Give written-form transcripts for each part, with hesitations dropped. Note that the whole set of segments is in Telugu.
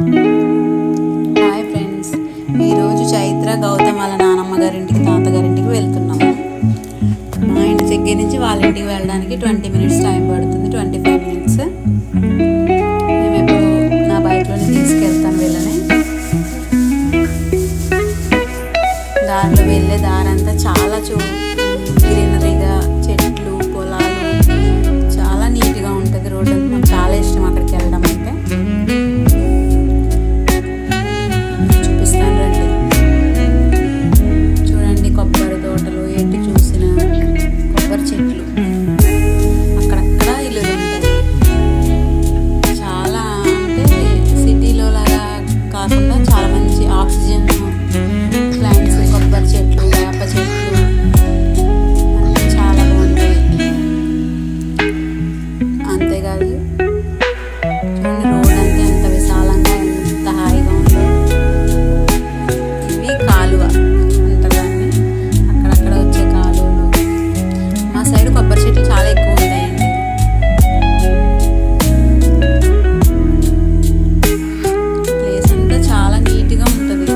హాయ్ ఫ్రెండ్స్, ఈరోజు చైత్ర గౌతమ్ వాళ్ళ నానమ్మ గారింటికి తాతగారింటికి వెళ్తున్నాము. మా ఇంటి దగ్గర నుంచి వాళ్ళ ఇంటికి వెళ్ళడానికి 20 minutes టైం పడుతుంది, 25 minutes. మేము ఎప్పుడు నా బైక్లోనే తీసుకెళ్తాను వీళ్ళని. దారిలో వెళ్ళే దారంతా చాలా గ్రీనరీగా, చెట్లు, పొలాలు, చాలా నీట్గా ఉంటుంది. రోడ్డు అంతా నాకు చాలా ఇష్టం అక్కడికి వెళ్ళడం అంటే. చూపిస్తాను రండి. చూడండి, కొబ్బరి తోటలు, ఎటు చూసిన కొబ్బరి చెట్లు, అక్కడక్కడ ఇల్లులు ఉంటాయి. చాలా అంటే సిటీలో లాగా కాకుండా చాలా మంచి ఆక్సిజన్ ప్లాంట్స్, కొబ్బరి చెట్లు, వేప చెట్లు అన్నీ చాలా బాగుంటాయి. అంతేకాదు, చూడండి రోడ్ అంతా ఎంత విశాలంగా, ఎంత హాయిగా ఉందో. ఇవి కాలువ అంటారాన్ని, అక్కడక్కడ వచ్చే కాలువలు. మా సైడ్ కొబ్బరి చెట్లు చాలా ఎక్కువ ఉంటాయండి. ప్లేస్ అంతా చాలా నీట్గా ఉంటుంది.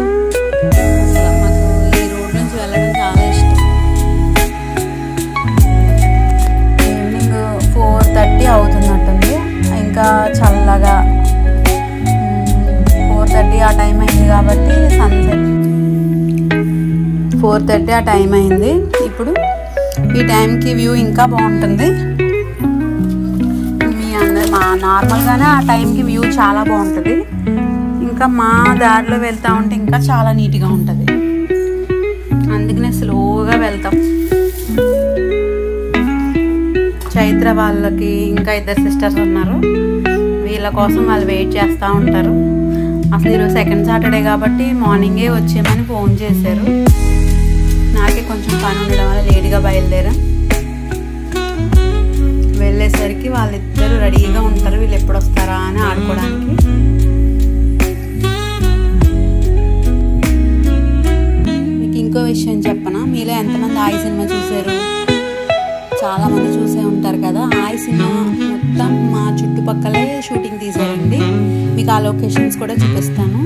అసలు మాకు ఈ రోడ్ నుంచి వెళ్ళడం చాలా ఇష్టం. ఈవినింగ్ 4:30 అవుతున్నట్టుంది. ఇంకా చల్లగా 4:30 ఆ టైం అయింది కాబట్టి సన్సెట్ 4:30 ఆ టైం అయింది. ఇప్పుడు ఈ టైంకి వ్యూ ఇంకా బాగుంటుంది. మా నార్మల్గానే ఆ టైంకి వ్యూ చాలా బాగుంటుంది. ఇంకా మా దారిలో వెళ్తూ ఉంటే ఇంకా చాలా నీట్గా ఉంటుంది. అందుకనే స్లోగా వెళ్తాం. చైత్ర వాళ్ళకి ఇంకా 2 సిస్టర్స్ ఉన్నారు. వీళ్ళ కోసం వాళ్ళు వెయిట్ చేస్తూ ఉంటారు. అసలు ఈరోజు సెకండ్ సాటర్డే కాబట్టి మార్నింగే వచ్చేయమని ఫోన్ చేశారు. నాకే కొంచెం పని ఉండడం వల్ల లేట్గా బయలుదేరాం. వెళ్ళేసరికి వాళ్ళిద్దరూ రెడీగా ఉంటారు, వీళ్ళు ఎప్పుడు వస్తారా అని ఆడుకోవడానికి. మీకు ఇంకో విషయం చెప్పనా, మీలో ఎంతమంది ఆయి సినిమా చూశారు? చాలామంది చూసే ఉంటారు కదా. ఆయి సినిమా మొత్తం మా చుట్టుపక్కలే షూటింగ్ తీశారండి. మీకు ఆ లొకేషన్స్ కూడా చూపిస్తాను.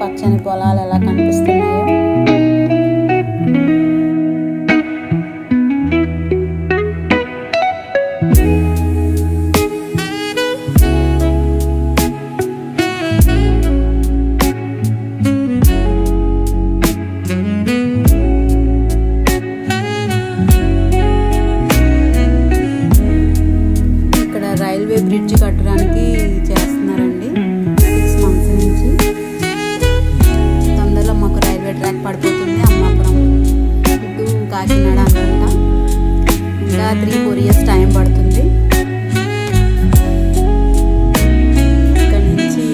పచ్చని పొలాలు ఎలా కనిపిస్తున్నాయో. ఇక్కడ రైల్వే బ్రిడ్జ్ కట్టడానికి చేస్తున్నారండి 6 months నుంచి. మాకు రైల్వే ట్రాక్ పడిపోతుంది. అమ్మాపురం టు కాకినాడ అనుకుంటా. ఇంకా 3-4 years టైం పడుతుంది. ఇక్కడ నుంచి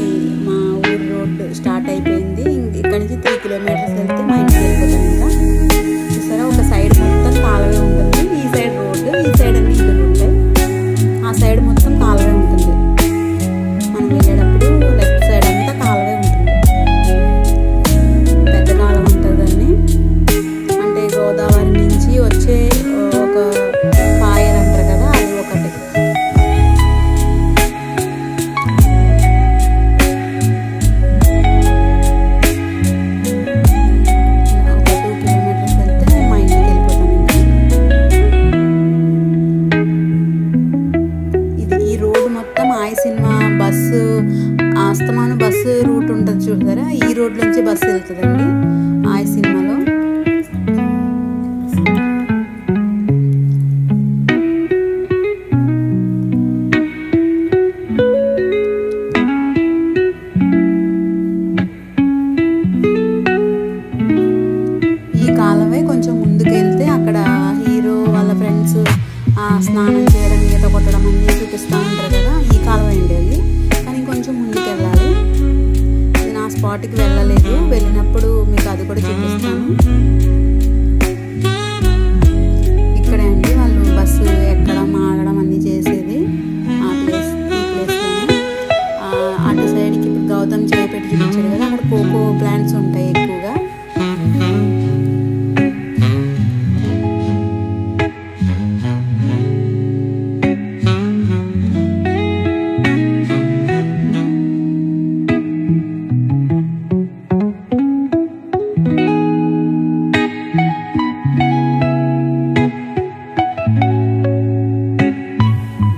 మా ఊరు రోడ్డు స్టార్ట్ అయిపోయింది. ఇక్కడ నుంచి 3 kilometers వెళ్తే మా ఇంటికి వెళ్ళిపోతాం. ఇంకా చూసారా, ఒక సైడ్ మొత్తం కాలువే ఉంటుంది. ఈ సైడ్ రోడ్డు, ఈ సైడ్ అన్ని ఇల్లులు ఉంటాయి. ఆ సైడ్ మొత్తం కాలువే ఉంటుంది. మనం వెళ్ళేటప్పుడు లెఫ్ట్ సైడ్ అంతా కాలువే ఉంటుంది. అంటే గోదావరి నుంచి వచ్చే ఒక పాయర్ అంటారు కదా, అది ఒకటి. ఒక 2 kilometers వెళ్తే మా ఇంటికి వెళ్ళిపోతాం. ఇంకా ఈ రోడ్డు మొత్తం ఆయి సినిమా బస్సు, ఆస్తమాను బస్సు రూట్ ఉంటుంది చూసారా, ఈ రోడ్ నుంచి బస్సు వెళ్తుందండి ఆయి సినిమాలో. ఈ కాలవే కొంచెం ముందుకు వెళ్తే అక్కడ హీరో వాళ్ళ ఫ్రెండ్స్ స్నానం చేయడం, ఈత కొట్టడం అన్నీ చూపిస్తూ ఉంటారు కదా. ఈ కాలువ అండి అది. కానీ కొంచెం స్పాట్కి వెళ్ళలేదు, వెళ్ళినప్పుడు మీకు అది కూడా చూపిస్తాను. ఇక్కడే అండి వాళ్ళు బస్సు ఎక్కడం ఆగడం అన్నీ చేసేది ఈ ప్లేస్లోనే. అటు సైడ్కి ఇప్పుడు గౌతమ్ చేపెట్టి చూపించాడు కదా, అక్కడ కోకో ప్లాంట్స్ ఉంటాయి ఎక్కువగా.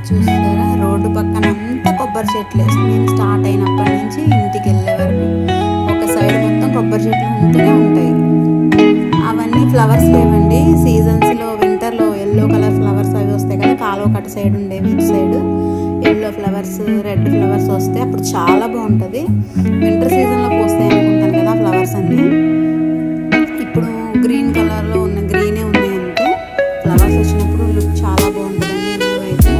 చూస్తారా రోడ్డు పక్కన అంతా కొబ్బరి చెట్లే. మేము స్టార్ట్ అయినప్పటి నుంచి ఇంటికి వెళ్ళే వరకు ఒక సైడ్ మొత్తం కొబ్బరి చెట్లు ఉంటూనే ఉంటాయి. అవన్నీ ఫ్లవర్స్ లేవండి, సీజన్స్లో వింటర్లో ఎల్లో కలర్ ఫ్లవర్స్ అవి వస్తాయి కదా, కాలువ కట్ట సైడ్ ఉండేవి. ఇటు side yellow flowers, red flowers వస్తాయి, అప్పుడు చాలా బాగుంటుంది. వింటర్ సీజన్లో పోస్తాయి అనుకుంటాను కదా ఫ్లవర్స్ అన్నీ. ఇప్పుడు గ్రీన్ కలర్లో ఉన్న గ్రీనే ఉన్నాయి అంతే. ఫ్లవర్స్ వచ్చినప్పుడు లుక్ చాలా బాగుంటుందండి వ్యూ అయితే.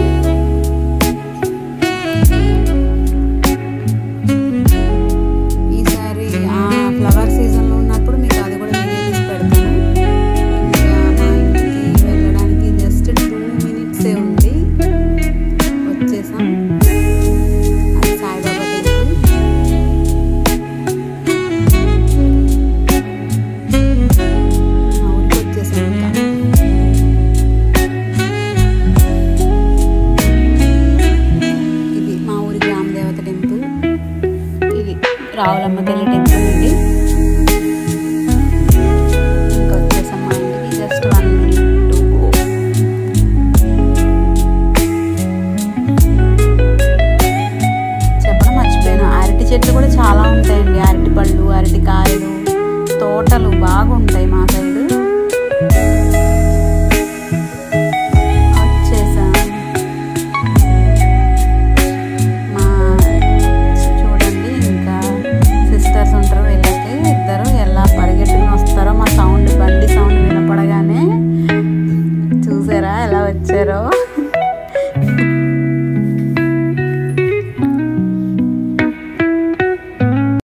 ఈసారి ఆ ఫ్లవర్ సీజన్లో ఉన్నప్పుడు మీకు అది కూడా వీడియో తీసి పెడతాను. ఇంకా నా ఇంటికి వెళ్ళడానికి జస్ట్ 2 minutes ఉంది, వచ్చేసాం. అది సాయిబాబా టెంపుల్. మా ఊరికి వచ్చేసాం ఇంకా. ఇది మా ఊరి గ్రామదేవత టెంపుల్. ఇది రావులమ్మ తల్లి టెంపుల్ అండి. ఇంకా వచ్చేసాం మా ఇంటికి, జస్ట్ 1 minute to go. చెప్పడం మర్చిపోయాను, అరటి చెట్లు కూడా చాలా ఉంటాయండి. అరటి పళ్ళు, అరటి కాయలు తోటలు బాగుంటాయి మా సైడ్. వచ్చేసాం. మా చూడండి ఇంకా సిస్టర్స్ ఉంటారు, వీళ్ళకి ఇద్దరు ఎలా పరిగెట్టుకుని వస్తారో. మా సౌండ్ బండి సౌండ్ వినపడగానే చూసారా ఎలా వచ్చారో.